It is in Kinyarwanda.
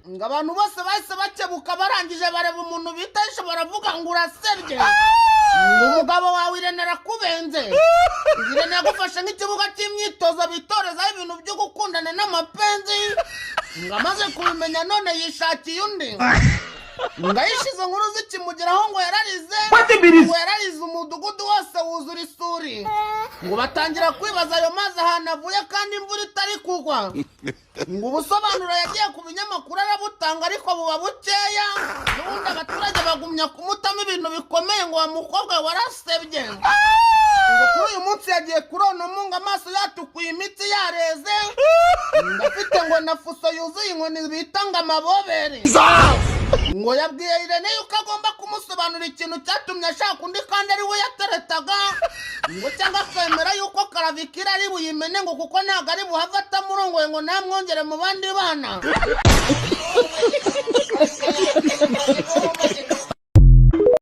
ngo abantu bose bahise bakebuka barangije bareba umuntu bitashe baravuga ngo urasebye ngo umugabo wawe Irene arakubenze Irene yagufashe nk'ikibuga cy'imyitozo bitorezaho ibintu byo gukundana n'amapenzi ngo amaze kubimenya none yishakiye undi ngo ayishize nkuru zikimugeraho ngo yararize umudugudu wose wuzura isuri ngo batangira kwibaza ayo mazi ahantu avuye kandi imvura itari kugwa ngo ubusobanuro yagiye ku binyamakuru arabutanga ariko buba bukeya n'ubundi abaturage bagumya kumutamo ibintu bikomeye ngo wa mukobwa warasebye ngo kuri uyu munsi yagiye kuronamo ngo amaso yatukuye imitsi yareze ngo afite ngo na fuso yuzuye inkoni bita ngo amabobere ngo yabwiye Irene yuko agomba kumusobanura ikintu cyatumye ashaka undi kandi ari we yateretaga ngo cyangwa kwemera yuko Karavikira ari buyimene ngo kuko ntabwo ari buhava atamurongoye ngo namwongere mu bandi bana